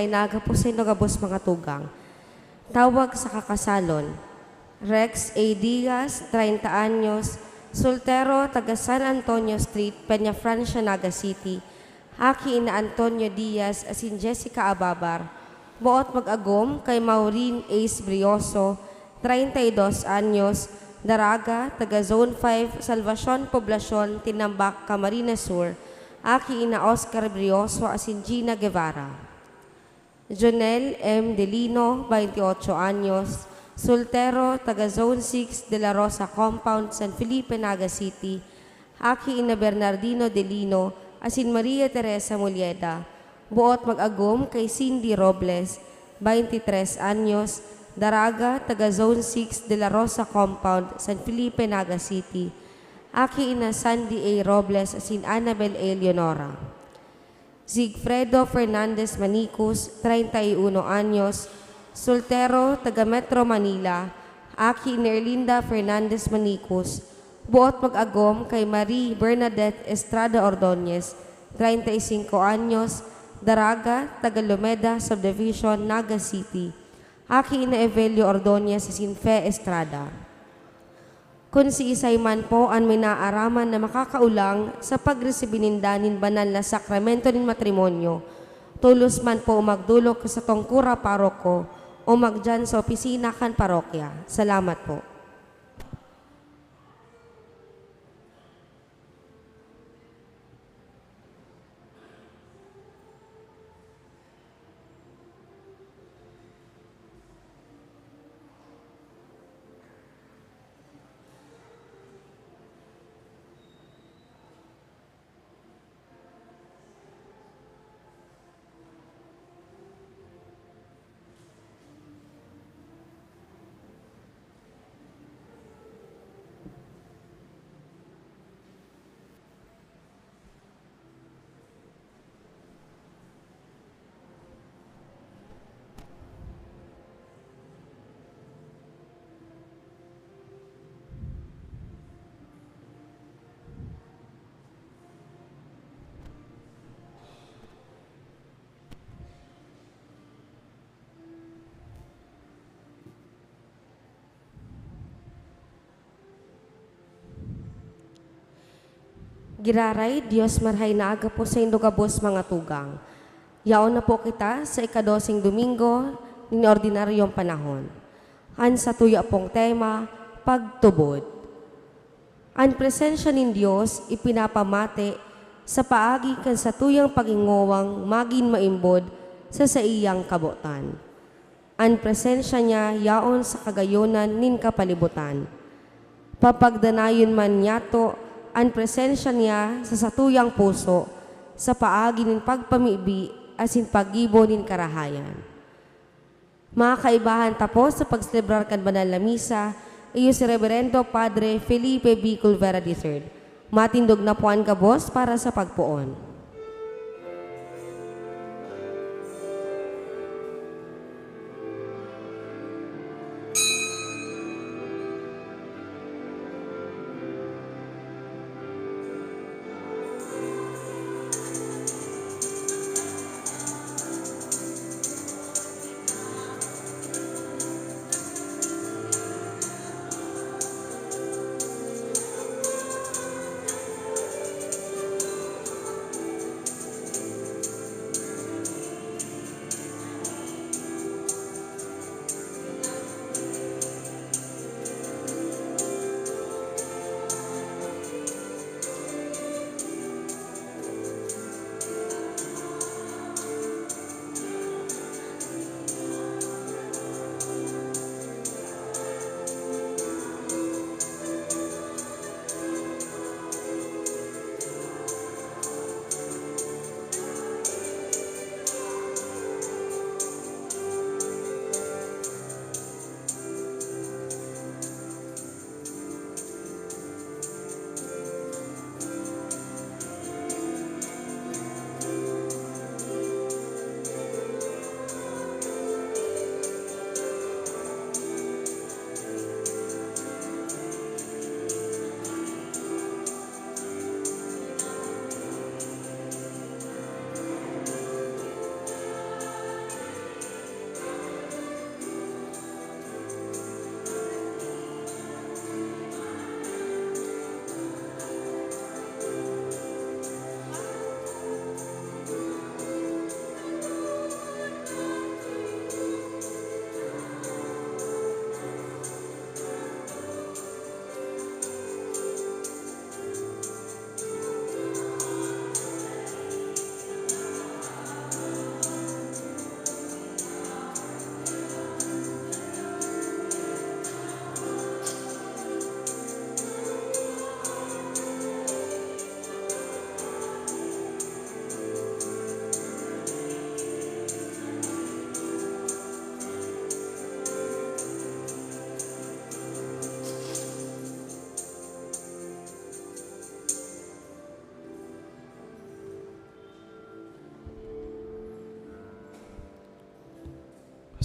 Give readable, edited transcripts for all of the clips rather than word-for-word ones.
marhay naga po sa inogabos mga tugang. Tawag sa kakasalon. Rex A. Diaz, 30 anyos, soltero, taga San Antonio Street, Peñafrancia, Naga City. Haki ina Antonio Diaz, asin Jessica Ababar. Buot mag-agom kay Maureen Ace Brioso, 32 anyos, Daraga, taga Zone 5, Salvacion, Poblacion, Tinambak, Camarines Sur. Aki ina Oscar Brioso, asin Gina Guevara. Jonel M. Delino, 28 anyos, soltero, taga Zone 6, De La Rosa Compound, San Felipe, Naga City. Aki ina Bernardino Delino, asin Maria Teresa Mulieda. Buot mag-agom kay Cindy Robles, 23 anyos, Daraga, taga Zone 6, De La Rosa Compound, San Felipe, Naga City. Aki ina Sandy A. Robles, asin Annabel A. Leonora. Zigfredo Fernandez Manicus, 31 anyos, soltero, taga Metro Manila. Aki ina Erlinda Fernandez Manicus. Buot mag-agom kay Marie Bernadette Estrada Ordonez, 35 anyos, Daraga, taga Lumeda Subdivision, Naga City. Aki ina Evelio Ordonez, asin Fe Estrada. Kung si isay man po ang may naaraman na makakaulang sa pagresibinin banal na sakramento ng matrimonyo, tulos man po magdulog sa tongkura paroko o magdyan sa opisina kan parokya. Salamat po. Giraray, Diyos marhay na aga po sa indogabos mga tugang. Yaon na po kita sa ikadosing Domingo ni ordinaryong panahon. An sa tuya pong tema, pagtubod. Ang presensya ng Diyos ipinapamate sa paagi kan sa tuyang pagingowang magin maimbod sa iyang kabotan. Ang presensya niya yaon sa kagayonan nin kapalibutan. Papagdanayon man yato ang presensya niya sa satuyang puso, sa paagi ng pagpamibi asin pag-ibo ng karahayan. Mga kaibahan tapos sa pagselebrar kan banal na misa, iyo si Reverendo Padre Felipe B. Culvera III. Matindog na po ang kabos para sa pagpuon.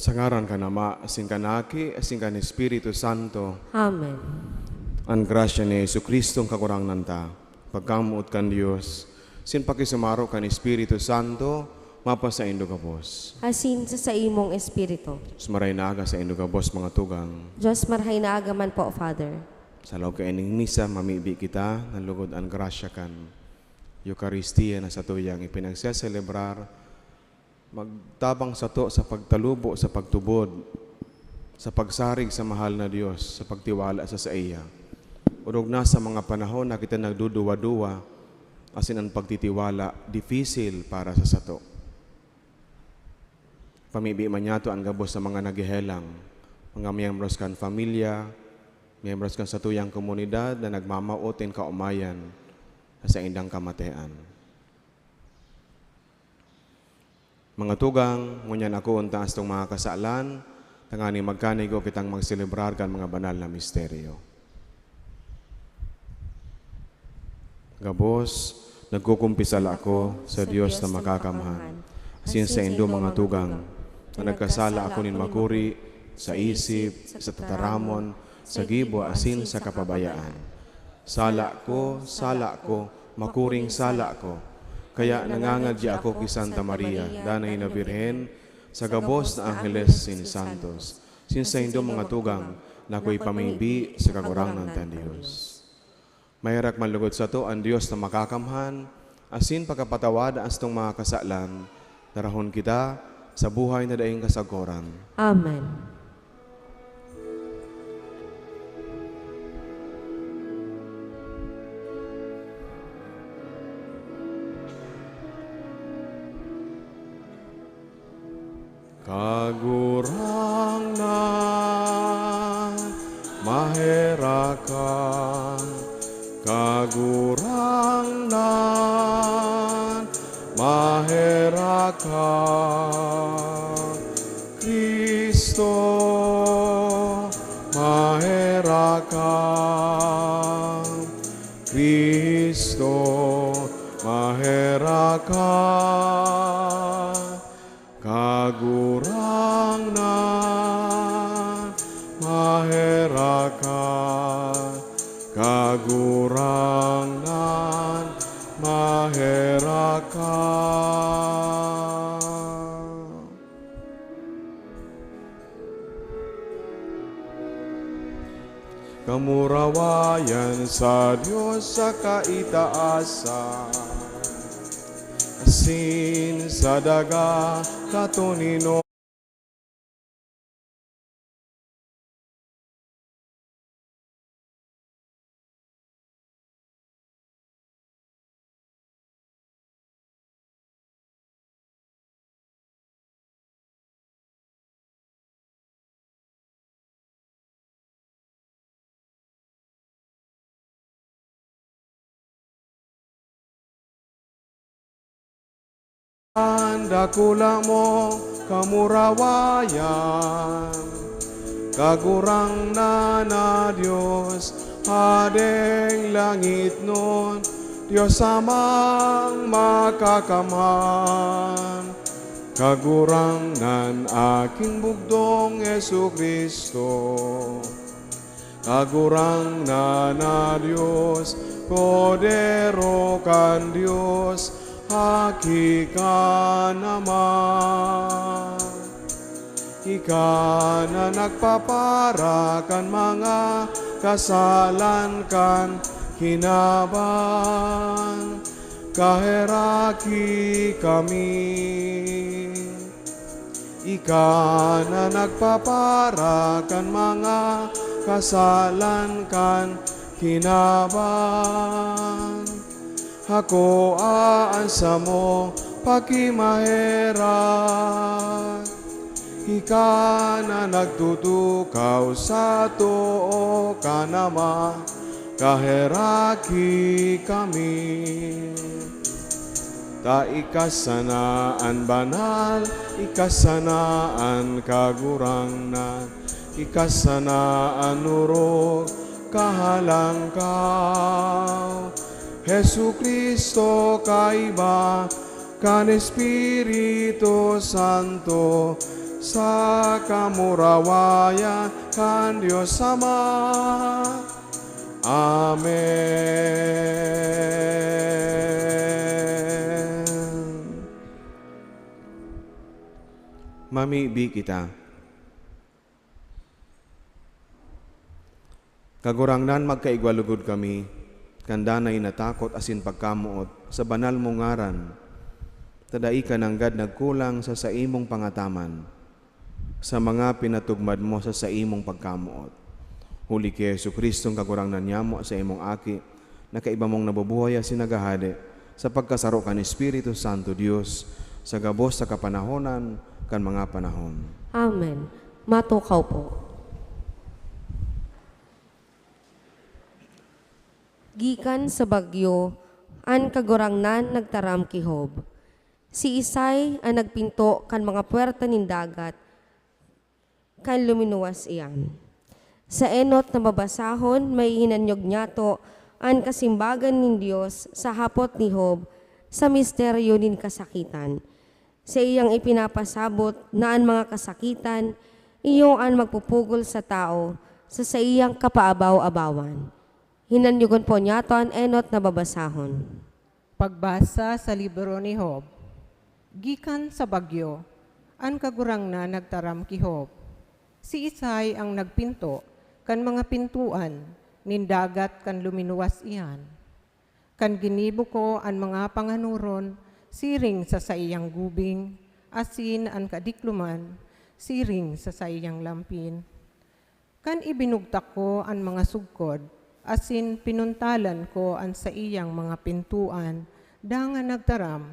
Sa ngaran ka nama, asin ka naki, asin ka ni Espiritu Santo, Amen. ang grasya ni Jesucristo kakurang nanta, pagkamuot kan Diyos, sin pakisumaro kan Espiritu Santo, mapa sa indo kapos. Asin sa imong espiritu. Sumaray na aga sa indo kapos mga tugang. Diyos marhay na agaman po, Father. Sa loob ka ining misa, mamibi kita, nalugod ang grasya kan. Eucharistia na sa tuyang ipinagseselebrar, magtabang sa to sa pagtalubo, sa pagtubod, sa pagsarig sa mahal na Diyos, sa pagtiwala sa iya. Urog na sa mga panahon na kita nagduduwa-duwa, asin ang pagtitiwala, difficile para sa sato. Pamibi man yato ang gabos sa mga nagihelang, mga miyembros kan familia, miyembros kan sa tuyang komunidad na nagmamautin kaumayan sa indang kamatean. Mga tugang, ngunyan ako untaas itong mga kasalan, tangani magkanigo kitang magselebrar kan mga banal na misteryo. Gabos, nagkukumpisal ako sa Diyos na makakamhan, asin sa indo mga tugang, na nagkasala ako nin makuri, sa isip, sa tataramon, sa gibo asin sa kapabayaan. Sala ko, makuring sala ko, kaya nangangadya ako kay Santa Maria, danay na Birhen, sa gabos na Angeles sin Santos, sinsa indo mga tugang, na ako'y pamibi sa kagurang ng Diyos. Mahirak manlugod sa to ang Diyos na makakamhan, asin pagkapatawad ang stong mga kasalan, darahon kita sa buhay na daing kasagoran. Amen. Kagurang na maherakan, kagurang na maherakan, Kristo maherakan, Kristo maherakan. Kagurang na maherakan, kagurang na maherakan. Kamurawayan sa Diyos sa kaitaasan, asin sa daga katunino. Dakula mo kamurawayan, kagurang na Diyos, hadeng langit nun, Diyos amang makakamhan, kagurang nan aking bugdong Jesucristo, kagurang na Diyos, podero kan Diyos, hakika naman. Ika na nagpapara kan mga kasalan kan kinaban, kaheraki kami. Ika na nagpapara kan mga kasalan kan kinaban, ako aansa mo pakimaherat. Ika na nagtutukaw sa too ka naman, kaheraki kami. Ta ikasanaan banal, ikasanaan kagurangnan, ikasanaan nurog, kahalangkaw. Jesucristo kaiba, kan Espiritu Santo, sa kamurawayan kan Diyos Ama. Amen. Mamibi kita. Kagurangnan magkaigwalugod kami, kanda na inatakot asin pagkamuot sa banal mong ngaran. Tadai ka nanggad nagkulang sa saimong pangataman, sa mga pinatugmad mo sa saimong pagkamuot. Huli kay Yesu Kristong kagurangnan niya mo sa imong aki, na kaiba mong nabubuhay asin nagahade, sa pagkasaro kan Espiritu Santo Dios, sa gabos sa kapanahonan, kan mga panahon. Amen. Matukaw po. Gikan sa bagyo, an kagurangnan nagtaram kihob. Si Isay ang nagpinto kan mga puwerta nin dagat, kan luminuwas iyan. Sa enot na babasahon, may hinanyog niyato an kasimbagan nin Diyos sa hapot ni Hob, sa misteryo nin kasakitan. Sa iyang ipinapasabot na ang mga kasakitan, iyong an magpupugol sa tao, sa iyang kapaabaw-abawan. Hinanyugon po niyato ang enot na babasahon. Pagbasa sa libro ni Hob. Gikan sa bagyo, an kagurangnan nagtaram ki Hob. Si Isay ang nagpinto, kan mga pintuan, nindagat kan luminuwas iyan. Kan ginibo ko an mga panganuron, siring sa saiyang gubing, asin an kadikluman, siring sa saiyang lampin. Kan ibinugtak ko an mga sugkod, asin pinuntalan ko an sa iyang mga pintuan, dangan nagtaram,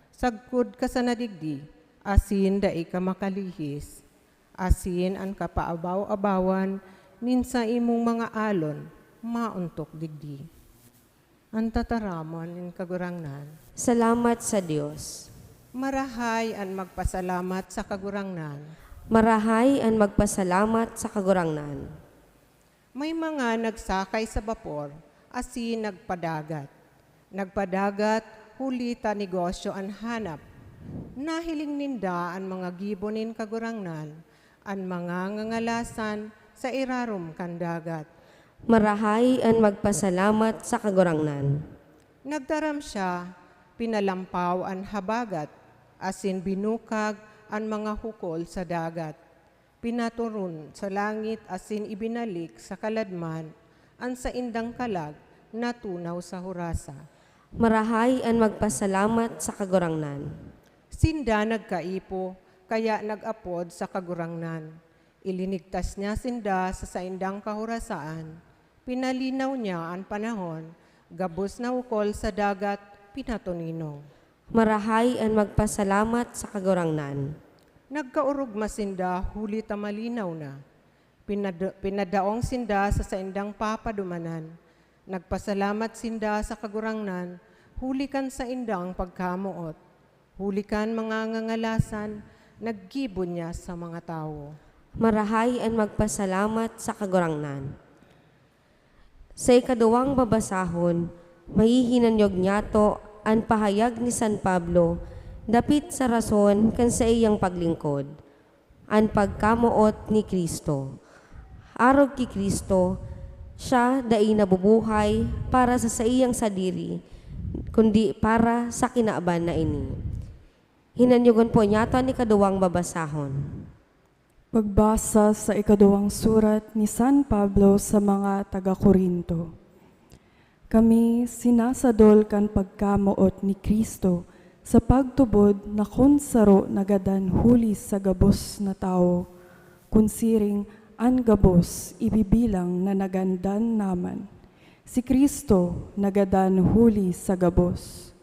sagkod ka sa nadigdi, asin dai ka makalihis, asin an kapaabaw-abawan, ninsa imong mga alon, mauntok digdi. Ang tataramon in kagurangnan. Salamat sa Diyos. Marahay an magpasalamat sa kagurangnan. Marahay ang magpasalamat sa kagurangnan. May mga nagsakay sa bapor, asin nagpadagat. Nagpadagat, huli ta negosyo an hanap. Nahiling ninda an mga gibonin kagurangnan, an mga ngangalasan sa irarum kan dagat. Marahay ang magpasalamat sa kagurangnan. Nagtaram siya, pinalampaw an habagat, asin binukag an mga hukol sa dagat. Pinaturun sa langit asin ibinalik sa kaladman, an sa indang kalag natunaw sa hurasa. Marahay ang magpasalamat sa kagurangnan. Sinda nagkaipo, kaya nag-apod sa kagurangnan. Ilinigtas niya sinda sa saindang kahurasaan. Pinalinaw niya ang panahon, gabos na ukol sa dagat, pinatuninong. Marahay ang magpasalamat sa kagurangnan. Nagkaurog masinda, huli ta malinaw na. Pinadaong sinda sa saindang papadumanan. Nagpasalamat sinda sa kagurangnan, hulikan sa indang pagkamuot. Hulikan mga ngangalasan, naggibon niya sa mga tao. Marahay ang magpasalamat sa kagurangnan. Sa ikaduwang babasahon, mahihinanyog niyato ang pahayag ni San Pablo, dapit sa rason kan sa iyang paglingkod, ang pagkamuot ni Kristo. Arog ki Kristo, siya dai nabubuhay para sa iyang sadiri, kundi para sa kinaaban na ini. Hinanyugon po niyato ang ikaduwang babasahon. Pagbasa sa ikaduwang surat ni San Pablo sa mga taga-Korinto. Kami sinasadol kan pagkamuot ni Kristo sa pagtubod na konsaro nagadan huli sa gabos na tao, kunsiring an gabos ibibilang na nagandan naman. Si Kristo nagadan huli sa gabos.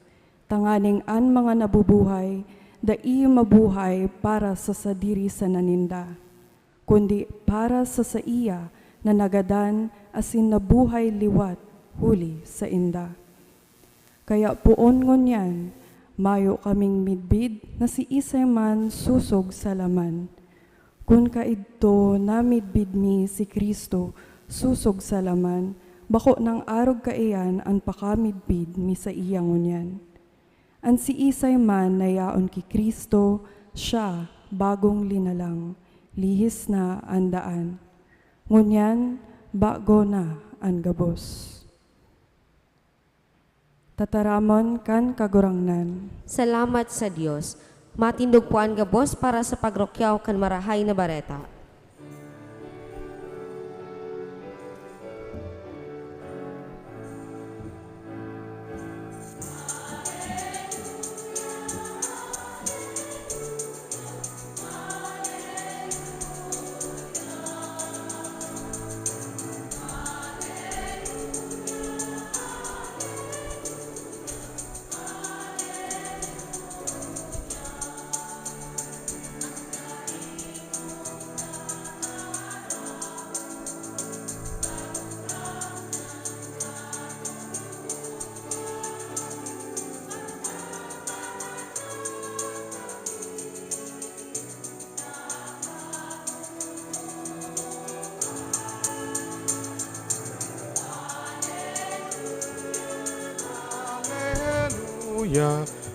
Tanganing an mga nabubuhay, dai mabuhay para sa sadiri sa naninda, kundi para sa iya na nagadan asin nabuhay liwat huli sa inda. Kaya puon ngunyan, mayo kaming midbid na si Isay man susog sa laman. Kung kaidto na midbid mi si Kristo susog sa laman, bako ng arog kaiyan ang pakamidbid mi sa iyang ngunyan. An si Isay man nayaon ki Kristo, siya bagong linalang, lihis na andaan. Ngunyan, bago na ang gabos. Tataramon kan kagurangnan. Salamat sa Dios. Matindog po ang gabos para sa pagrokyaw kan marahay na bareta.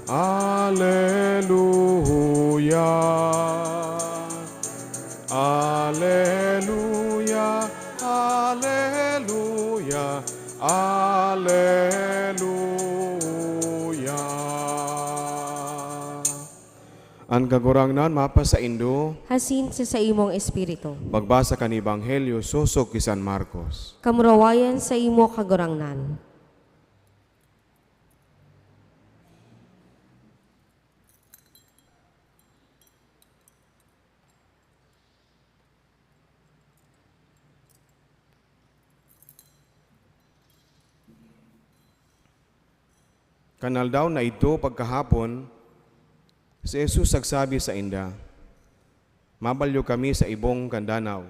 Alleluia, alleluia, alleluia, alleluia. Ang kagurangnan mapa sa Indo, Hasin sa imong espiritu. pagbasa kan Ebanghelyo susok kay San Marcos. Kamurawayan sa imo kagurangnan. Kanal daw na ito pagkahapon, si Jesus sagsabi sa inda, mabalyo kami sa ibong kandanaw.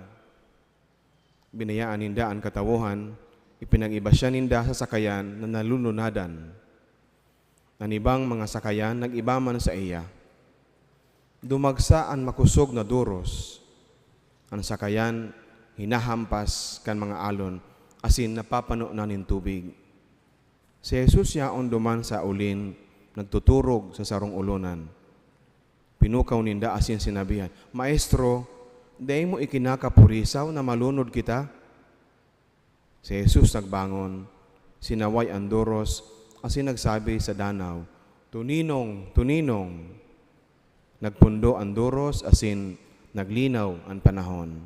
Binayaan ninda ang katawuhan, ipinag-iba siya ninda sa sakayan na nalulunadan. Nanibang mga sakayan, nag-iba man sa iya. Dumagsa ang makusog na duros. Ang sakayan, hinahampas kan mga alon, asin napapano na nin tubig. Si Jesus yaon duman sa ulin, nagtuturog sa sarong ulunan. Pinukaw ninda asin sinabihan, Maestro, day mo ikinakapurisaw na malunod kita? Si Jesus nagbangon, sinaway ang duros, asin nagsabi sa danaw, Tuninong, tuninong. Nagpundo ang duros, asin naglinaw ang panahon.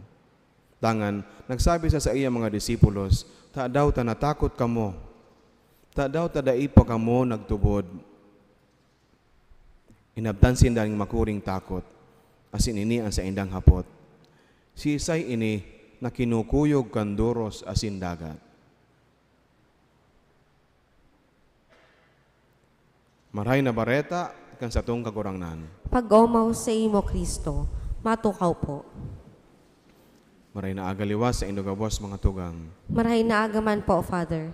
Tangan, nagsabi sa iya mga disipulos, Ta daw ta natakot kamo, ta daw tadai pa kamo nagtubod. Inabtansin daling makuring takot, asin ini ang sa indang hapot. Si Isay ini na kinukuyog kan duros asin dagat. Maray na bareta kan sa tong kagurangnan. Pag-omaw sa imo Kristo, matukaw po. Maray na agaliwas sa indogabos mga tugang. Marahay na agaman po, Father.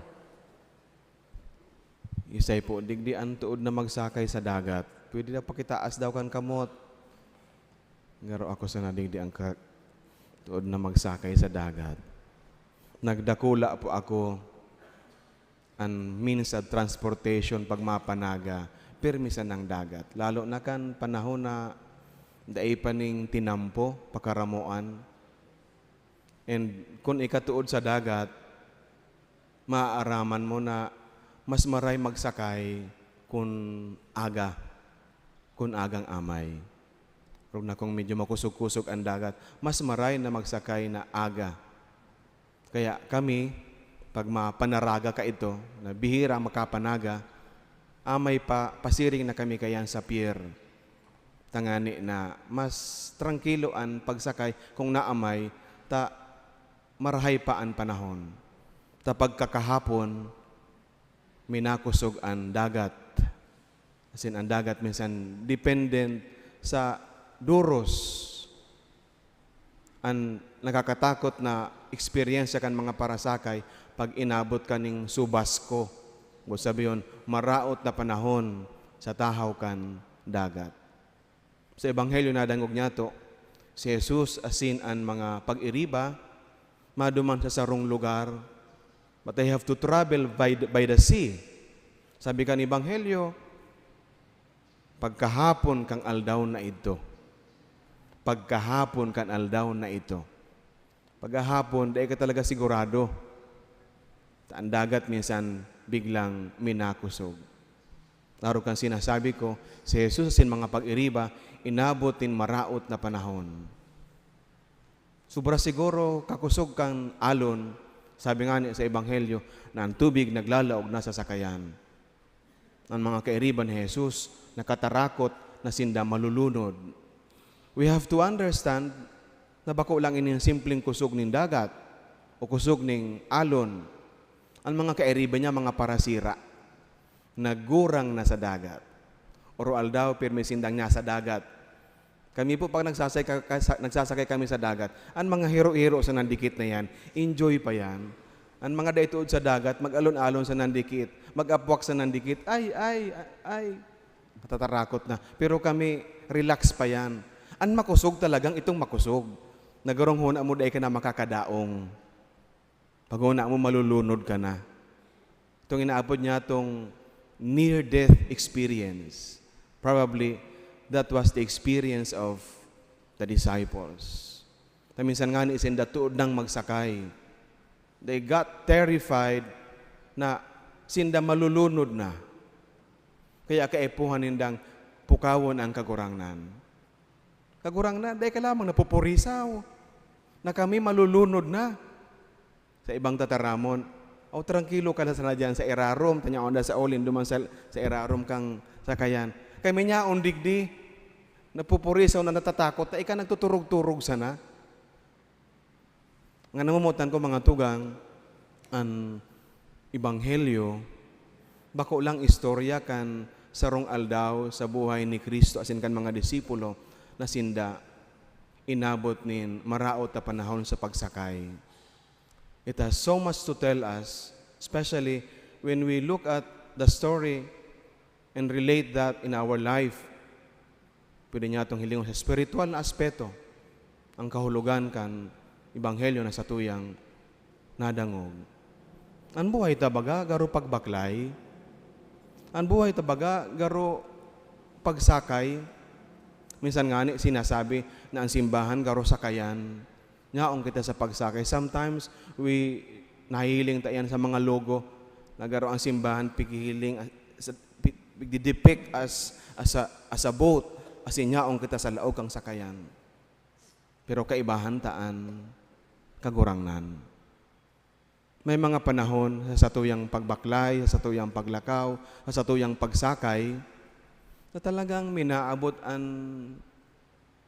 Isay po, digdian tuod na magsakay sa dagat. Pwede na pakitaas daw kan kamot. Ngaro ako sa nadigdian ka tuod na magsakay sa dagat. Nagdakula po ako ang means of transportation pag mapanaga, permisan ng dagat. Lalo na kan panahon na daay paning tinampo, pakaramuan. And kung ikatuod sa dagat, maaaraman mo na mas maray magsakay kung agang amay. Kung na kung medyo makusog-kusog ang dagat, mas maray na magsakay na aga. Kaya kami, pag mapanaraga ka ito, na bihira makapanaga, amay pa, pasiring na kami kayan sa pier. Tangani na mas trangkilo ang pagsakay kung naamay, ta marahay pa ang panahon. Ta pagkakahapon, minakusog ang dagat. As in, ang dagat minsan dependent sa duros. Ang nakakatakot na experience kan mga parasakay pag inabot ka ning subasko. O sabi yun, maraot na panahon sa tahaw kan dagat. Sa Ebanghelyo na dangog niya to, si Jesus asin ang mga pag-iriba, maduman sa sarong lugar, but they have to travel by the sea. Sabi ka ni Ebanghelyo, pagkahapon kang aldaw na ito. pagkahapon kan aldaw na ito. Pagkahapon, dahil ka talaga sigurado. Ang dagat minsan biglang minakusog. Laro kang sinasabi ko, si Jesus sin mga pag-iriba, inabotin maraot na panahon. Sobra siguro kakusog kang alon, sabi nga sa Ebanghelyo, na ang tubig naglalaog na sa sakayan. Ang mga kairiban ni Jesus, nakatarakot na sinda malulunod. We have to understand na bako lang ining simpleng kusog ning dagat o kusog ning alon. Ang mga kairiban niya, mga parasira, nagurang na sa dagat. Oro aldaw, pirmi sindang niya sa dagat. Kami po, pag nagsasakay kami sa dagat, ang mga hero-hero sa nandikit na yan, enjoy pa yan. Ang mga daituod sa dagat, mag-alon-alon sa nandikit, mag-apwak sa nandikit, ay, matatarakot na. Pero kami, relax pa yan. Ang makusog talagang itong makusog. Nagarong huna mo dahil ka na makakadaong. Pag huna mo, malulunod ka na. Itong inaabot niya itong near-death experience. Probably, that was the experience of the disciples. Minsan nga ni isinda tuod nang magsakay. They got terrified na sinda malulunod na. Kaya kaipuhan nindang pukawon ang kagurangnan. Kagurangnan, dahil ka lamang napupurisaw na kami malulunod na. Sa ibang tataramon, tranquilo ka na sana dyan sa irarom, tanya onda sa olin, duman sa irarom kang sakayan. Kami niya digdi, napupurisaw na natatakot, na ika nagtuturog-turog sana. Nga namumutan ko mga tugang, ang Ebanghelyo, bako lang istorya kan sarong aldaw sa buhay ni Kristo, asin kan mga disipulo, na sinda inabot nin maraot na panahon sa pagsakay. It has so much to tell us, especially when we look at the story and relate that in our life. Pwede niya itong hilingon sa spiritual na aspeto, ang kahulugan kan Ebanghelyo na sa tuyang nadangog. Ang buhay tabaga, garo pagbaklay. Ang buhay tabaga, garo pagsakay. Minsan nga sinasabi na ang simbahan, garo sakayan. Ngaong kita sa pagsakay. Sometimes, we nahihiling tayan sa mga logo na garo ang simbahan, pigihiling, depict as a boat, as inyaong kita sa laog kang sakayan. Pero kaibahan taan, kagurangnan. May mga panahon sa tuyang pagbaklay, sa tuyang paglakaw, sa tuyang pagsakay, na talagang minaabot ang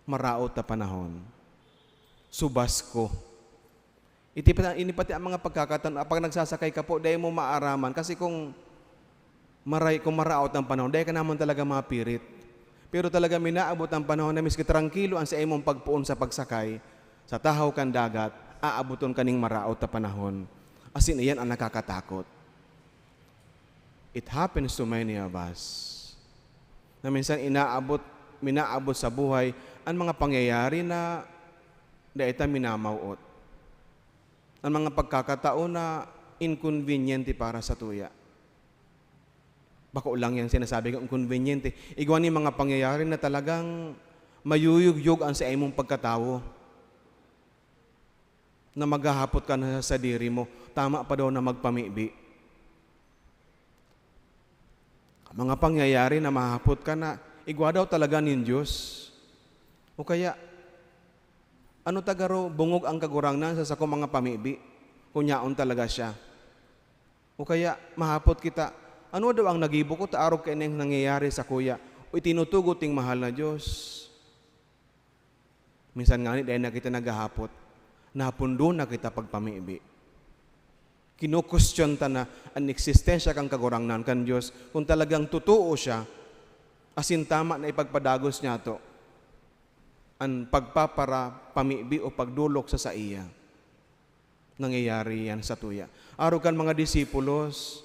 maraot na panahon. Subas ko. Inipati ang mga pagkakataon, pag nagsasakay ka po, dahil mo maaraman. Kasi kung maraot ang panahon, dahil ka naman talaga mapirit. Pero talaga minaabot ang panahon na miski tranquilo ang sa imong pagpuon sa pagsakay, sa tahaw kan dagat, aabuton kaning maraot na panahon. Asin iyan ang nakakatakot. It happens to many of us. Na minsan minaabot sa buhay ang mga pangyayari na daita minamawot. Ang mga pagkakataon na inconveniente para sa tuya. Bako lang yan sinasabi kong inconveniente. Igwan ni mga pangyayari na talagang mayuyugyug ang sa imong pagkatawo. Na maghahapot ka na sa diri mo. Tama pa daw na magpamibi. Mga pangyayari na mahapot ka na, igwa daw talaga nin Diyos. O kaya, ano tagaro, bungog ang kagurangnan sa sako mga pamibi, kunyaon talaga siya. O kaya, mahapot kita, ano daw ang nagibo ko, taarog ka nang nangyayari sa kuya, o itinutugo ting mahal na Diyos. Minsan nga dahil na kita naghahapot, napundo na kita pagpamibi. Kinukustyon ta na ang eksistensya kang kagurangnan kan Diyos, kung talagang totoo siya, asin tama na ipagpadagos niya to, ang pagpapara, pamibi o pagdulok sa iya. Nangyayari yan sa tuya. Araw kan mga disipulos,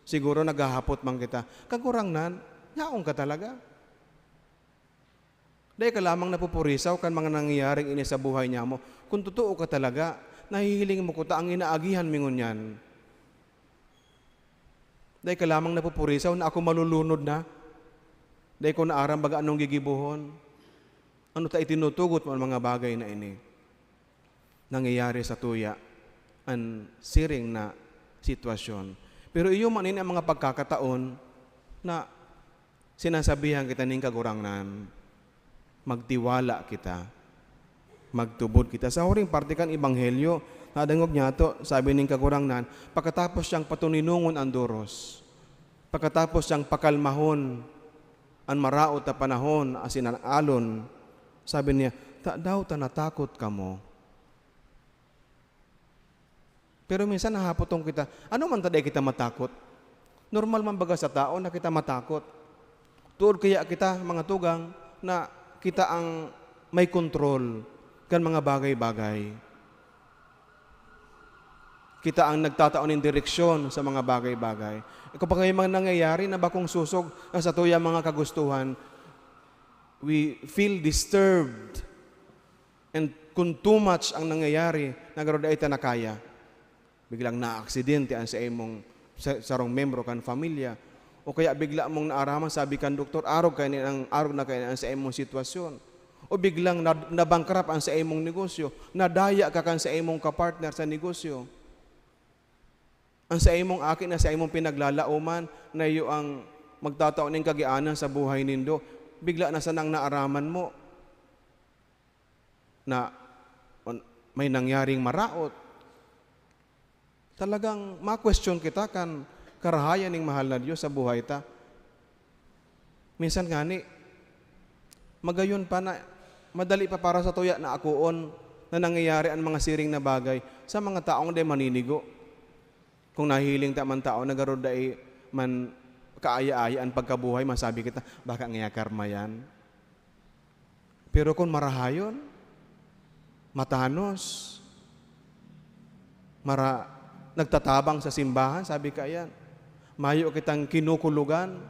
siguro naghahapot man kita, kagurangnan, yaong ka talaga. Dahil ka lamang napupurisaw kan mga nangyayaring ini sa buhay niya mo. Kung totoo ka talaga, nahihiling mo ko ta ang inaagihan mingon yan. Dahil ka lamang napupurisaw na ako malulunod na. Dahil ko naaram baga anong gigibuhon. Ano ta itinutugot mo ang mga bagay na ini? Nangyayari sa tuya ang siring na sitwasyon. Pero iyo man ini ang mga pagkakataon na sinasabihan kita ning kagurangnan, magtiwala kita, magtubod kita. Sa huring parte kan Ebanghelyo, nadangog niya to, sabi ning kagurangnan, pagkatapos siyang patuninungon ang doros, pagkatapos siyang pakalmahon ang maraot na panahon, asin ang alon, sabi niya, daw ta natakot ka mo. Pero minsan nahapotong kita, ano man taday kita matakot? Normal man baga sa tao na kita matakot. Tuod kaya kita, mga tugang, na kita ang may kontrol kan mga bagay-bagay. Kita ang nagtataon ng direksyon sa mga bagay-bagay. Kapag may mga nangyayari na bakong susog sa tuya mga kagustuhan, we feel disturbed. And kung too much ang nangyayari, nagaroon ay tanakaya. Biglang na-aksidente ang sa imong sarong membro kan familia. O kaya bigla mong naaraman, sabi kan doktor, arog na kayo sa imong sitwasyon. O biglang nabangkrap ang sa imong negosyo, nadaya ka kan sa imong kapartner sa negosyo. Ang sa imong akin na sa imong pinaglalauman na iyo ang magtataon ng kagianan sa buhay nindo, bigla na sanang naaraman mo na may nangyaring maraot. Talagang ma-question kita kan karahayan ng mahal na Diyos sa buhay ta. Minsan gani, magayon pa na, madali pa para sa tuya na akuon na nangyayari ang mga siring na bagay sa mga taong day maninigo. Kung nahiling ta man tao, nagarod day man kaaya-aya ang pagkabuhay, masabi kita, baka nga karma yan. Pero kung marahayon, matanos, nagtatabang sa simbahan, sabi ka yan, mayo kitang kinukulugan,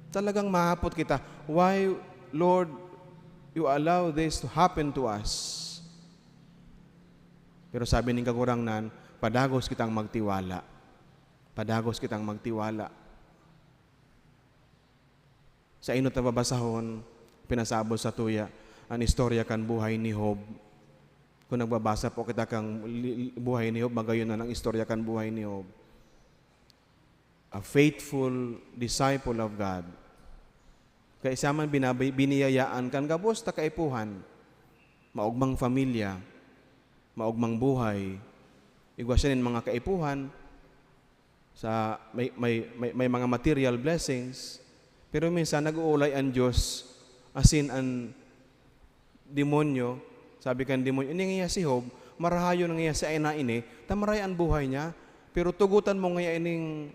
talagang mahapot kita, why, Lord, you allow this to happen to us? Pero sabi ng kagurangnan, padagos kitang magtiwala. Padagos kitang magtiwala. Sa inot na babasahon, pinasabot sa tuya, ang istorya kan buhay ni Job. Kung nagbabasa po kita kang buhay ni Job, magayon na ng istorya kan buhay ni Job. A faithful disciple of God. Kaya isa man biniyayaan kan gabos ta kaipuhan, maugmang familia, maugmang buhay, igwa siya nin mga kaipuhan, sa may mga material blessings, pero minsan nag-uulay ang Diyos, asin ang demonyo, sabi kan demonyo, ini nga si Job, marahayo nga sa ina ini, tamaray ang buhay niya, pero tugutan mo nga ining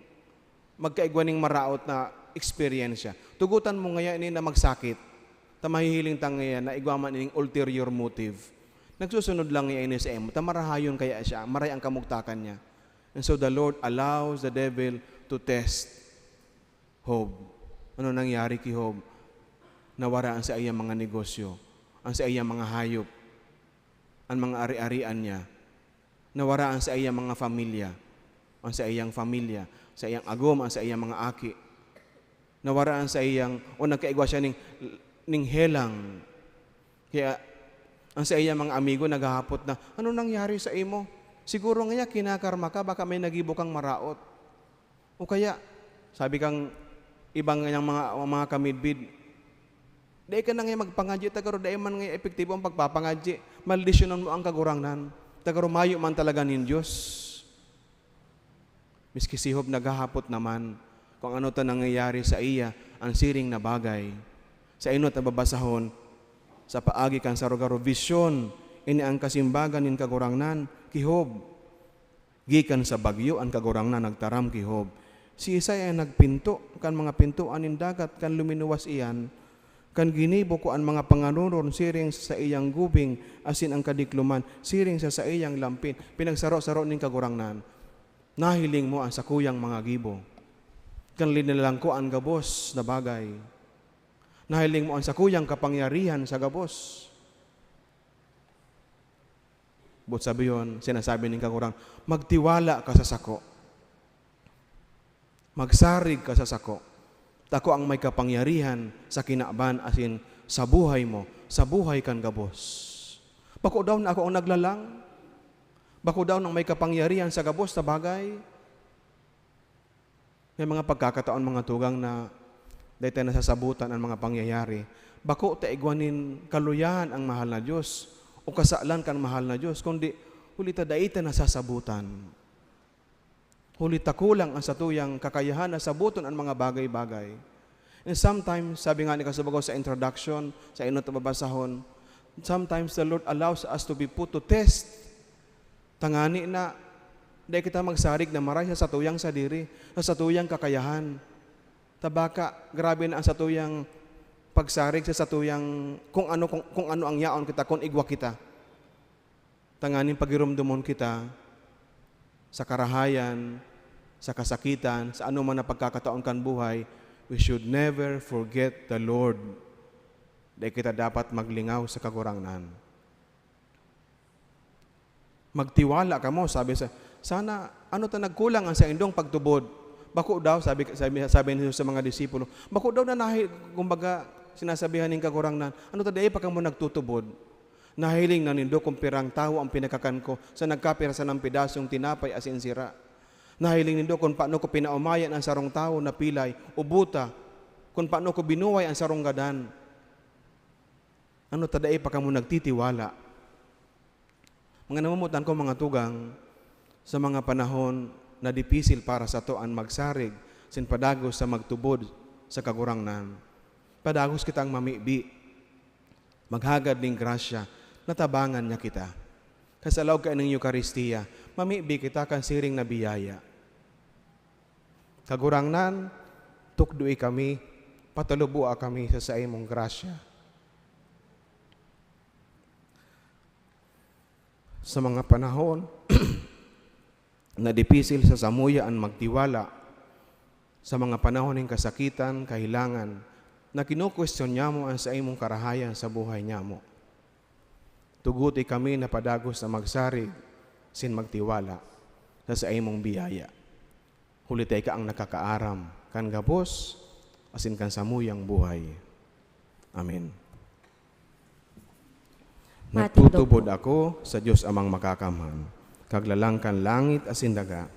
magkaigwaning maraot na experience. Tugutan mo nga ini na magsakit, tamahihiling tangya na igwaman ining ulterior motive. Nagsusunod lang nga ini sa emo, tamarahayon kaya siya, maray ang kamugtakan niya. And so the Lord allows the devil to test Job. Ano nangyari kay Job? Nawara ang sa iyang mga negosyo, ang sa iyang mga hayop, ang mga ari-arian niya. Nawara ang sa iyang mga familia, ang sa iyang familia, sa iyang agom, ang sa iyang mga aki. Nawara ang sa iyang, o nagkaigwa siya ning helang. Kaya ang sa iyang mga amigo naghahapot na, ano nangyari sa imo? Siguro nga kinakarma ka, baka may nagibo kang maraot. O kaya, sabi kang ibang ngayang mga kamidbid, dahil ka na ngayon magpangadyo, tagaro dahil man ngayon epektibo ang pagpapangadyo, maldisyonan mo ang kagurangnan, tagaro mayo man talaga nin Diyos. Miski si Job naghahapot naman, kung ano ta nangyayari sa iya, ang siring na bagay. Sa inot na babasahon, sa paagi kan sa rogaro, vision, ini ang kasimbagan nin kagurangnan, ki Job. Gikan sa bagyo, ang kagurangnan nagtaram ki Job. Si Isay ay nagpinto, kan mga pintuan nin dagat, kan luminuwas iyan, kan ginibo ko ang mga panganuron, siring sa iyang gubing, asin ang kadikluman, siring sa iyang lampin. Pinagsaro-saro nin kagurangnan. Nahiling mo ang sakuyang mga gibo. Kan linilang ko ang gabos na bagay. Nahiling mo ang sakuyang kapangyarihan sa gabos. But sabi yun, sinasabi ng kagurang, magtiwala ka sa sako. Magsarig ka sa sako. Tako ang may kapangyarihan sa kinaban asin sa buhay mo, sa buhay kan gabos. Bako daw na ako ang naglalang. Bako daw nang may kapangyarihan sa gabos na bagay. May mga pagkakataon mga tugang na dahil tayo nasasabutan ang mga pangyayari. Bako taigwanin kaluyahan ang mahal na Diyos o kasalan kan mahal na Diyos, kundi huli ta daita nasasabutan. Huli ta kulang ang satuyang kakayahan na sabuton ang mga bagay-bagay. And sometimes, sabi nga ni Kasubagaw sa introduction, sa inot na babasahon, sometimes the Lord allows us to be put to test. Tangani na, dahil kita magsarig na maray sa satuyang sadiri, sa satuyang kakayahan. Tabaka, grabe na ang satuyang pagsarig sa satuyang kung ano ang yaon kita, kung igwa kita. Tanganin pagirumdumon kita sa karahayan, sa kasakitan, sa ano man na pagkakataon kan buhay, we should never forget the Lord. Dahil kita dapat maglingaw sa kagurangnan. Magtiwala ka mo, sabi sa, sana, ano ta nagkulang ang sa indong pagtubod. Bako daw, sabi ni Jesus sa mga disipulo, bako daw na kumbaga, sinasabihan ng kagurangnan, ano ta dahil pa ka mo nagtutubod? Nahiling na nindo kung pirang tao ang pinakakan ko sa nagkapira sa ng pidasong tinapay asin sira. Nahiling nindo kung paano ko pinaumayan ang sarong tao na pilay o buta, kung paano ko binuway ang sarong gadan. Ano tadae pa ka mo nagtitiwala? Mga namumutan ko mga tugang, sa mga panahon na dipisil para sa to ang magsarig, sin padagos sa magtubod sa kagurangnan. Padagos kitang mamibi, maghagad ng grasya, natabangan niya kita. Kasalaw ka ng Eucharistia, mamibi kita kan siring na biyaya. Kagurangnan, tukdui kami, patalubua kami sa imong grasya. Sa mga panahon na dipisil sa samuya ang magtiwala, sa mga panahon ng kasakitan, kahilangan, na kinukwestiyon niya mo ang sa imong karahayan sa buhay niya mo. Tuguti kami na padagos na magsarig, sin magtiwala sa imong biyaya. Hulitay ka ang nakakaaram, kan gabos, asin kan samuyang buhay. Amen. Nagtutubod ako sa Diyos amang makakamhan, kaglalangkan langit asin daga.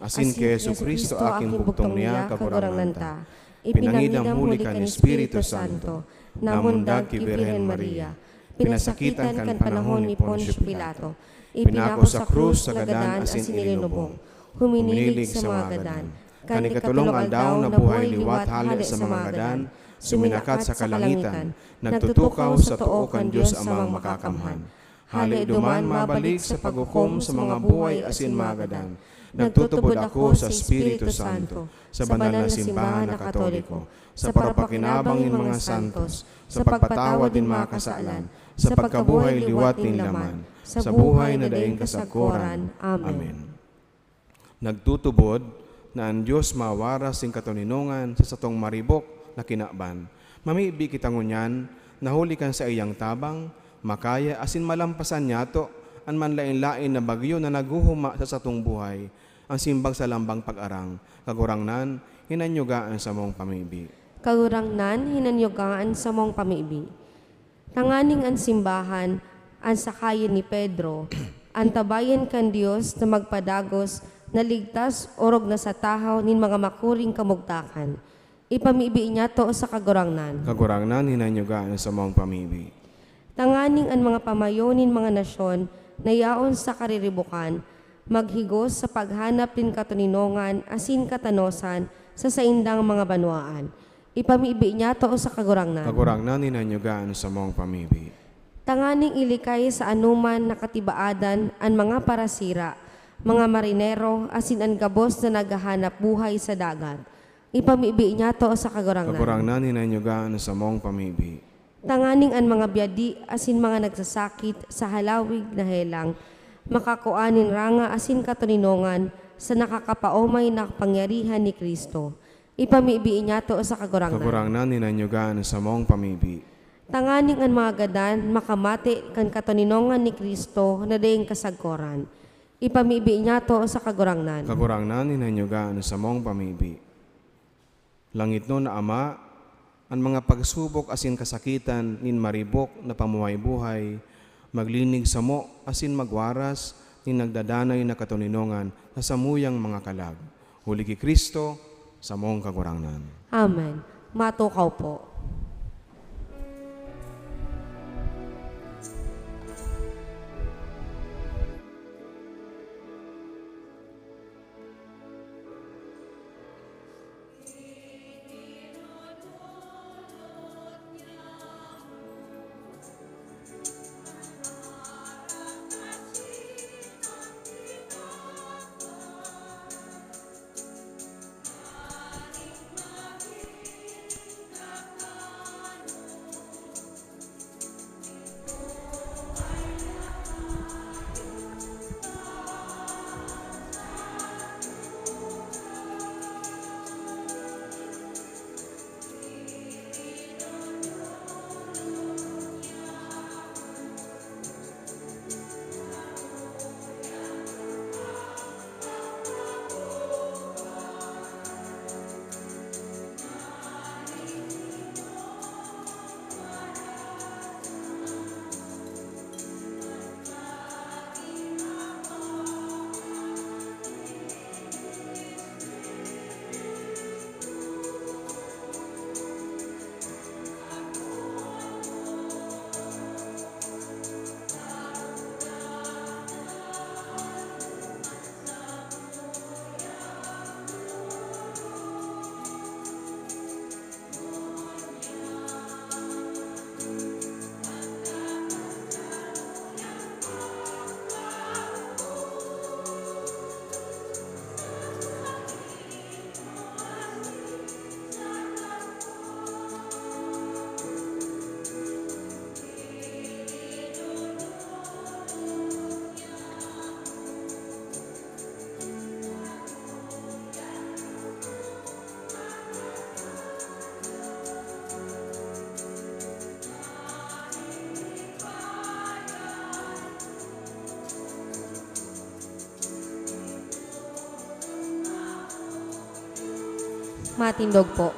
Asin kay Jesucristo aking bugtong niya kagurangnan ta. Ipinangidam huli kan Espiritu Santo, namundag ki Birhen Maria. Pinasakitan kan panahon ni Poncio Pilato. Ipinako sa krus sa gadan asin ilinubong. Huminilig sa mga gadan. Kani katulong aldaw na buhay liwat hali sa mga gadan, suminakat sa kalangitan, nagtutukaw sa tuo kan Diyos amang makakamhan. Hali duman mabalik sa paghukom sa mga buhay asin mga gadan. Nagtutubod ako sa Espiritu Santo, sa banal na simbahan na Katoliko, sa parapakinabang ng mga santos, sa pagpatawad din mga kasalan, sa pagkabuhay liwat din laman, sa buhay na daing kasagkuran. Amen. Nagtutubod na ang Diyos mawaras sing katuninungan sa satong maribok na kinaban. Mamibi kita ngunyan, nahuli kan sa iyang tabang, makaya asin malampasan niyato, ang manlain-lain na bagyo na naguhuma sa satong buhay, ang simbang sa lambang pag-arang, kagurangnan, hinanyugaan sa mong pamibi. Kagurangnan, hinanyugaan sa mong pamibi. Tanganing ang simbahan, ang sakayan ni Pedro, ang tabayan kan Diyos na magpadagos, naligtas, orog na sa tahaw, nin mga makuring kamugtakan. Ipamibi niya to sa kagurangnan. Kagurangnan, hinanyugaan sa mong pamibi. Tanganing ang mga pamayonin mga nasyon, na yaon sa kariribukan, maghigos sa paghanap din katuninongan, asin katanosan, sa saindang mga banwaan. Ipamibi niya to sa kagurangnan. Kagurangnan, hinanyugaan sa mong pamibi. Tanganing ilikay sa anuman nakatibaadan ang mga parasira, mga marinero, asin ang gabos na naghahanap buhay sa dagat. Ipamibi niya to sa kagurangnan. Kagurangnan, hinanyugaan sa mong pamibi. Tanganing ang mga biyadi asin mga nagsasakit sa halawig na helang, makakuanin ranga asin katuninongan sa nakakapaomay na pangyarihan ni Kristo. Ipamibiin niya to sa kagurangnan. Kagurangnan, hinanyugaan sa mong pamibi. Tanganing ang mga gadan makamati kan katuninongan ni Kristo na dayeng kasagkoran. Ipamibiin niya to sa kagurangnan. Kagurangnan, hinanyugaan sa mong pamibi. Langit no na Ama, Ang mga pagsubok asin kasakitan nin maribok na pamuhay-buhay, maglinig samo asin magwaras nin nagdadanay na katuninongan sa samuyang mga kalag. Huli ki Kristo, sa mong kagurangnan. Amen. Matukaw po. Matindog po.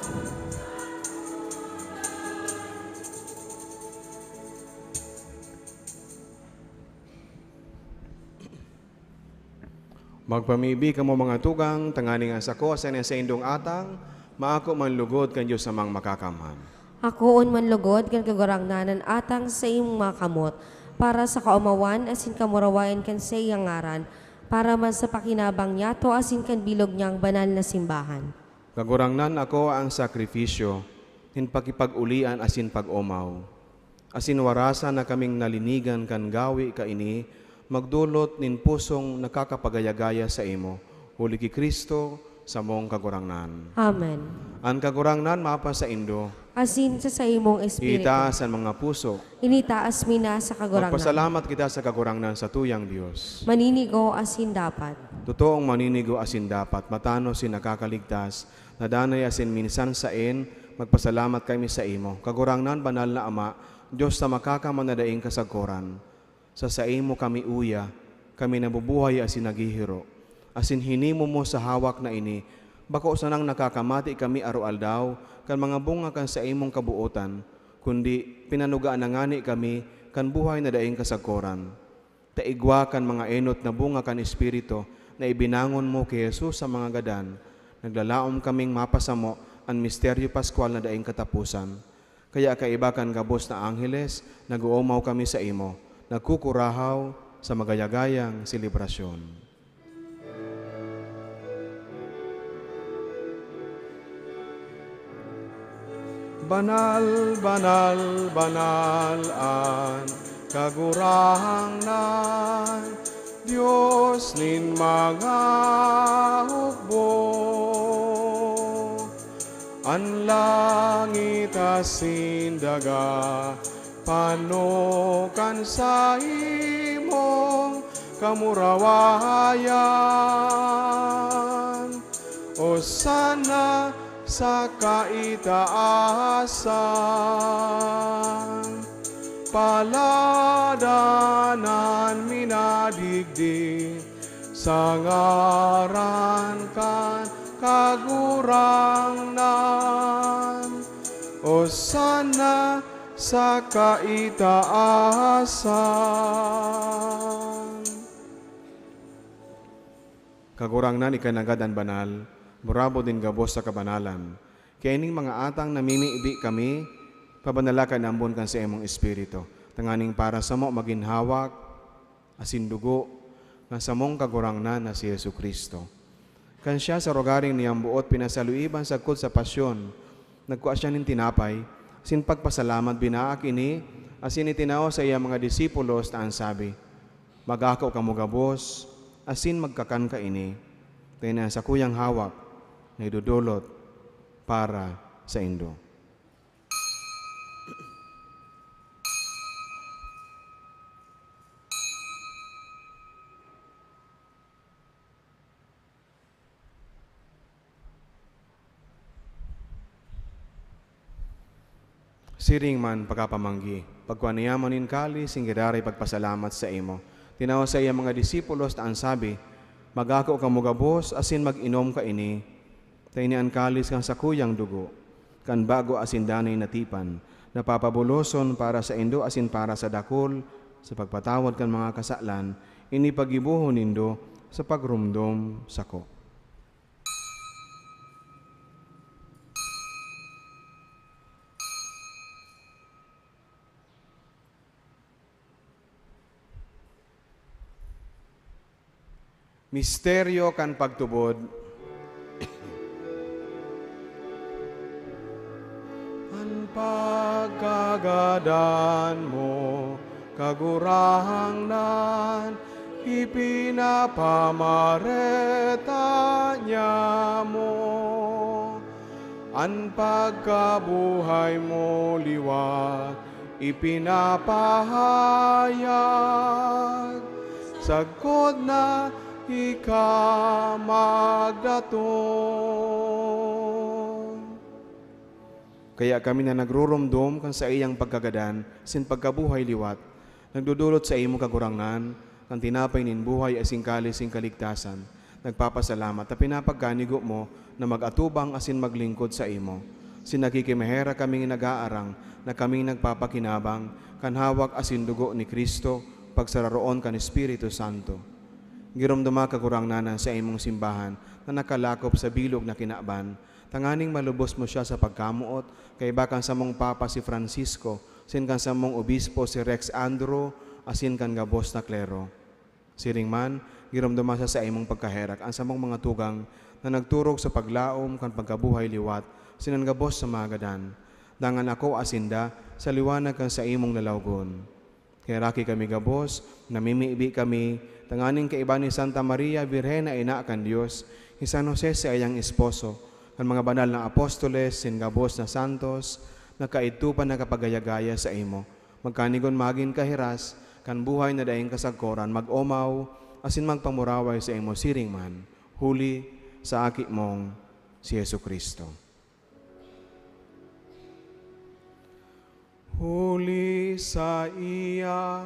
Magpamibi kamo mga tugang, tangani nga sako, sa indong atang, maako man lugod kan Diyos samang makakamhan. Ako man lugod, kan kagurangnanan atang sa iyong mga kamot, para sa kaumawan, asin kamurawayan kan sa iyang ngaran, para man sa pakinabang niya, to asin kan bilog niyang banal na simbahan. Kagurangnan ako ang sakripisyo, hin pakipag-ulian asin pag-umaw. Asin warasa na kaming nalinigan kan gawi kaini, magdulot nin pusong nakakapagayagaya sa imo. Huli ki Kristo, sa mong kagurangnan. Amen. Ang kagurangnan mapa sa Indo, Asin sa imong espiritu. itaas ang mga puso. Initaas mina sa kagurangnan. Magpasalamat kita sa kagurangnan sa tuyang Diyos. Maninigo asin dapat. Totoong maninigo asin dapat, matano si nakakaligtas, nadanay asin minsan sain, magpasalamat kami sa imo. Kagurangnan banal na Ama, Diyos sa makakamanadaing kasagkoran. Sa imo kami uya, kami nabubuhay asin naghihiro. Asin hinimo mo sa hawak na ini, bako sanang nakakamati kami araw-aldaw, kan mga bunga kan sa imong kabuotan, kundi pinanugaan na ngani kami, kan buhay na daing kasagkoran. Taigwa kan mga enot na bunga kan Espiritu, na ibinangon mo kay Jesus sa mga gadan, naglalaom kaming mapasamo ang misteryo Pascual na daing katapusan. Kaya kaiba kan gabos na angheles, nag-uumaw kami sa imo, nagkukurahaw sa magayagayang selebrasyon. Banal, banal, banal ang kagurangnan, Diyos nin mga hukbo. Ang langit asin daga, panukan sa imong kamurawayan. O sana sa kaitaasan, paladanan minadigdig, sa ngaran kan kagurangnan. Osana sa kaitaasan. Kagurang nan ikanagadan banal, murabo din gabos sa kabanalan. Kaya ining mga atang namimiibi kami, pabanalakan ambon kan sa imong espiritu. Tanganing para sa mo maginhawak, asin dugo, nga sa mong kagurang na si Yesu Kristo. Kan siya sa rogaring niyang buot pinasaluiban sagkod sa pasyon, nagkuha siya nin tinapay, sin pagpasalamat binaak ini, asin itinaw sa iya mga disipulos na ang sabi, magakaw ka mo gabos, asin magkakan ka ini, tayo na sa kuyang hawak, na idudulot para sa indo. Siring man pagkapamanggi, pagkuaniyamonin kali, singgidaray pagpasalamat sa imo. Tinaw sa iya mga disipulos na ang sabi, magako ka mo gabos, asin mag-inom ka ini, tainian kalis kang sakuyang dugo, kan bago asin danay natipan, napapabuloson para sa indo asin para sa dakol, sa pagpatawad kan mga kasalan, ini pagibuhon nindo sa pagrumdom sako. Misteryo kan pagtubod. Ang pagkagadan mo, kagurahang nan, ipinapamareta niya mo. Ang pagkabuhay mo liwat, ipinapahayag, sagkod na ika magdaton. Kaya kami na nagrurumdom kan sa iyang pagkagadan, sin pagkabuhay liwat, nagdudulot sa imo kagurangan, kan tinapay nin buhay asing kalis sing kaligtasan, nagpapasalamat at pinapagkanigo mo na mag-atubang asin maglingkod sa imo. Sin nakikimahera kaming nag-aarang na kaming nagpapakinabang, kan hawak asin dugo ni Kristo, pagsararoon kan Espiritu Santo. Giromdama kagurang nanan sa imong simbahan na nakalakop sa bilog na kinaban. Tanganing malubos mo siya sa pagkamuot, kay bakan sa mong Papa si Francisco, sin kan sa mong Obispo si Rex Andro, asin kan gabos na klero. Siring man, giromdama sa imong pagkaherak, ang sa mong mga tugang na nagturog sa paglaom kan pagkabuhay liwat, sinan gabos sa magadan. Dangan ako asinda sa liwanag kan sa imong lalawgon. Kaya raki kami gabos, namimiibi kami, tanganing kaiba ni Santa Maria, Birhena, ina kan Diyos, ni San Jose sa iyang esposo, kan mga banal na apostoles, sin gabos na santos, nakaitupan na kapagayagaya sa imo. Magkanigon magin kahiras, kan buhay na daing kasagkoran, mag-omaw, asin magpamuraway sa imo siring man, huli sa aki mong si Yesu Kristo. Huli sa iya,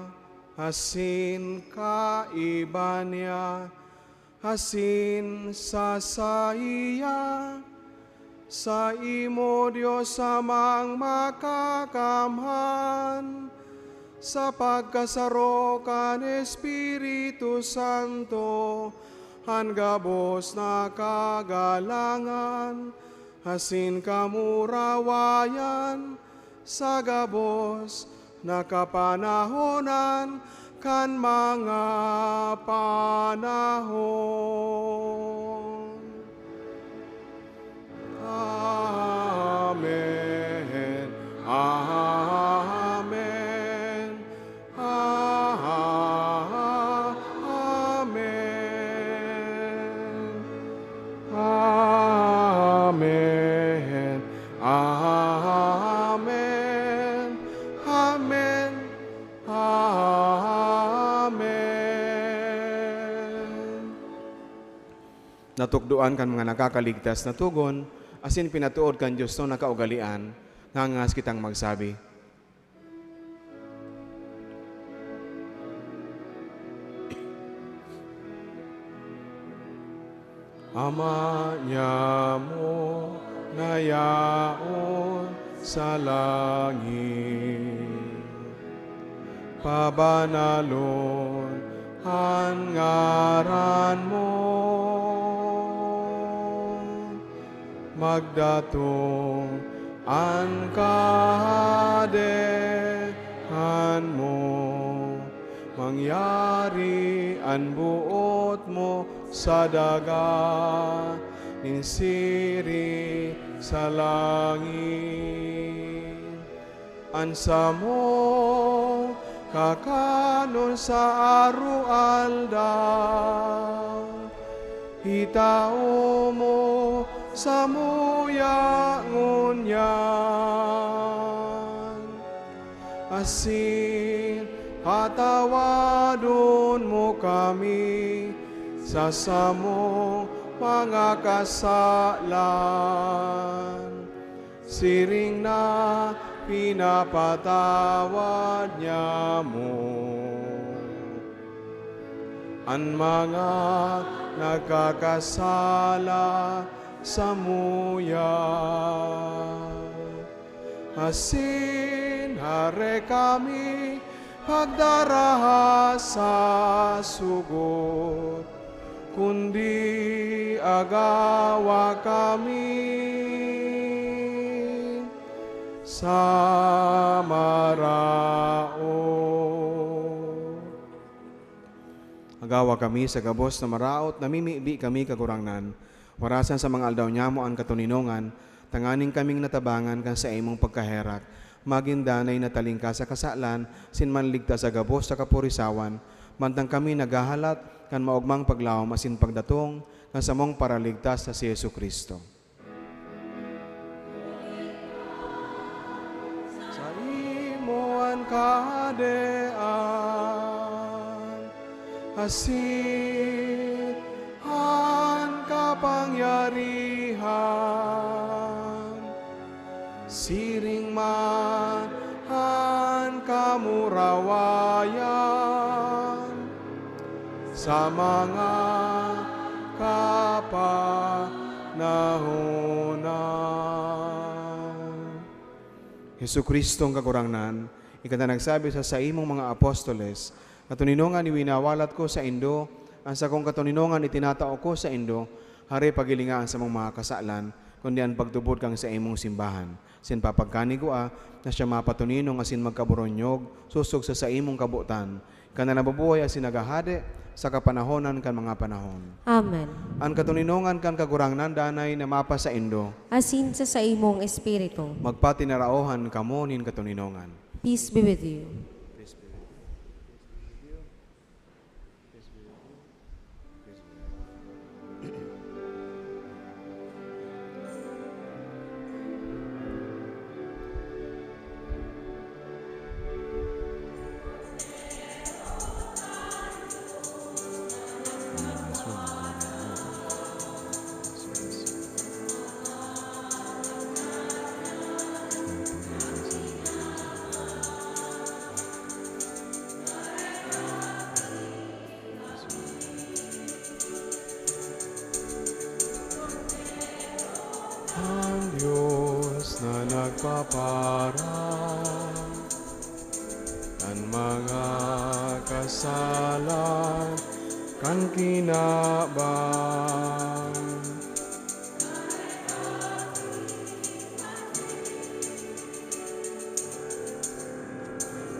asin kaiba niya, asin sa iya, sa imo Diyos amang makakamhan, sa pagkasaro kan Espiritu Santo, hangabos na kagalangan, asin kamurawayan, sa gabos na kapanahonan kan mga panahon. Amen. Amen. Amen. Amen. Amen. Amen. Amen. Natukduan kan mga nakakaligtas na tugon, asin pinatuod kan Diyos no nakaugalian, ngangas kitang magsabi. Ama niya mo, nayaon sa langit. Pabanalon ang ngaran mo, magdatong ang kahadehan mo, mangyari ang buot mo sa daga, ninsiri sa langit. Ansa mo kakanon sa arualdaw, hitao mo sa muya ngunyan. Asin patawadon mo kami sa samong mga kasalan, siring na pinapatawad niya mo ang mga nagkakasala sa muya. Asin hare kami pagdaraha sa sugot, kundi agawa kami sa maraot. Agawa kami sa gabos na maraot, namimibi kami kagurangnan. Warasan sa mga aldaw niya mo ang katuninongan, tanganing kaming natabangan kan sa imong pagkaherak. Magindanay na talingka sa kasalan, sinmanligta sa gabos sa kapurisawan, mantang kami nagahalat kan maugmang paglawom asin pagdatong kan sa mong paraligtas sa si Yesu Kristo. Sa imoan kahadean, asin ang kapangyarihan, siring man ang kamurawayan sa mga kapanahonan. Hesu Kristo ang kagurangnan, ikata nagsabi sa imong mga apostoles, katuninongan iwinawalat ko sa indo, ang sa kong katuninongan itinatao ko sa indo, hari pagilingaan sa mga kasalan, kundi ang pagtubod kang sa imong simbahan. Sin papagkani ko na siya mapatuninong asin magkaburonyog, susog sa imong kabutan, kana nabubuhay asin nagahade, sa kapanahonan kan mga panahon. Amen. Ang katuninongan kan kagurangnan danay na mapa sa indo, Asin sa imong espiritu. magpatinaraohan kamo nin katuninongan. Peace be with you. Ang Diyos na nagpaparang ang mga kasalan kan kinabang.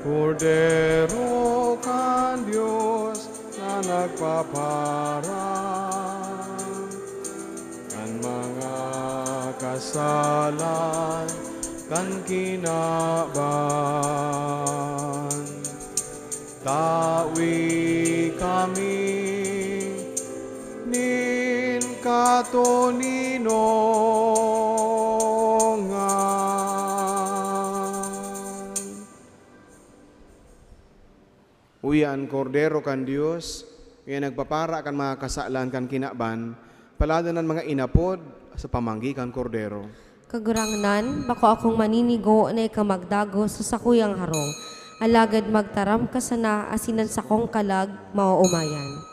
Kordero kan Diyos na nagpaparang ang mga kasalan kan kinaban. Tawi kami nin katuninongan. Uyan kordero kan Dios, uyan nagpapara kan mga kasalan kan kinaban, paladanan mga inapod sa pamanggi kan kordero. Kagurangnan, bako akong maninigo na ikamagdago sa sakuyang harong. Alagad magtaram ka sana asinan sa kong kalag mauumayan.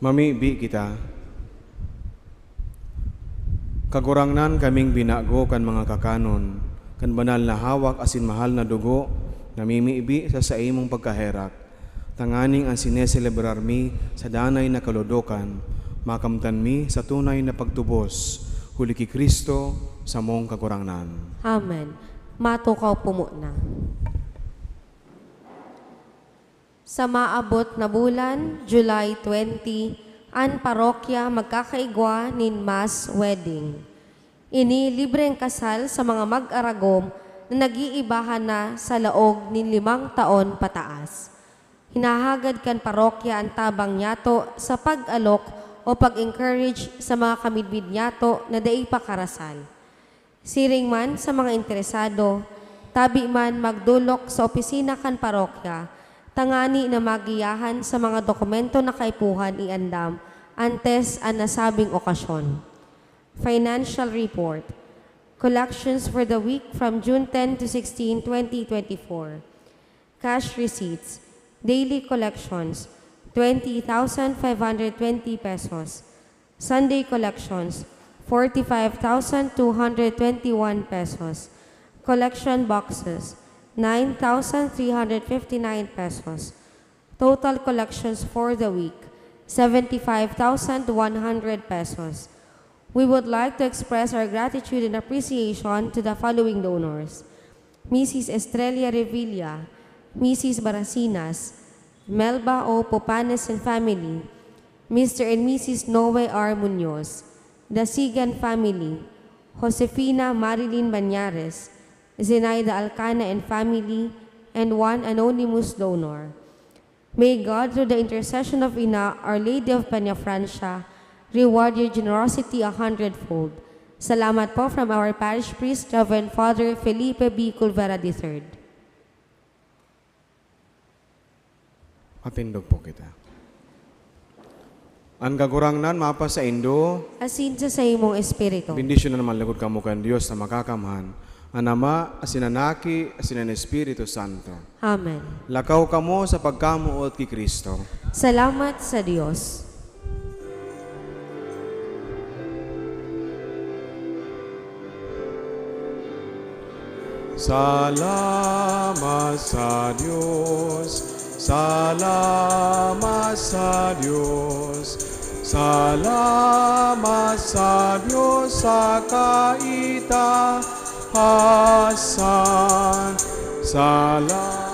Mamibi kita. Kagurangnan kaming binago kan mga kakanon, kan banal na hawak asin mahal na dugo, namimibi sa imong pagkaherak. Tanganing ang sineselebrar mi sa danay na kaludokan, makamtan mi sa tunay na pagtubos, huli ki Kristo sa mong kagurangnan. Amen. Matukaw po muna. Sa maabot na bulan, July 20, ang parokya magkakaigwa nin mass wedding. Ini libreng kasal sa mga mag-aragom na nag-iibahan na sa laog nin 5 taon pataas. Hinahagad kan parokya ang tabang nyato sa pag-alok o pag-encourage sa mga kamidbid nyato na daig pakarasal. Siring man sa mga interesado, tabi man magdulok sa opisina kan parokya, tangani na magiyahan sa mga dokumento na kaipuhan iandam antes ang nasabing okasyon. Financial Report. Collections for the week from June 10 to 16, 2024. Cash receipts. Daily collections, 20,520 pesos. Sunday collections, 45,221 pesos. Collection boxes, 9,359 pesos. Total collections for the week, 75,100 pesos. We would like to express our gratitude and appreciation to the following donors: Mrs. Estrella Revilla, Mrs. Barasinas, Melba O. Popanes and family, Mr. and Mrs. Noe R. Munoz, the Sigan family, Josefina Marilyn Banyares, Zenaida Alcana and family, and one anonymous donor. May God, through the intercession of Ina, Our Lady of Peñafrancia, reward your generosity 100-fold. Salamat po from our parish priest, Reverend Father Felipe B. Culvera III. Mapindog po kita. Ang kagurangnan mapa sa Indo, Asin sa imong espiritu. bendisyon na naman lagod kamo kan Dios na makakamhan. Ang Ama, asinanaki, asinan Espiritu Santo. Amen. Lakaw kamo sa pagkamuot ki Kristo. Salamat sa Diyos. Salamat sa Diyos. Salamat sa Diyos. Salamat sa Diyos sa kaitaasan. Salamat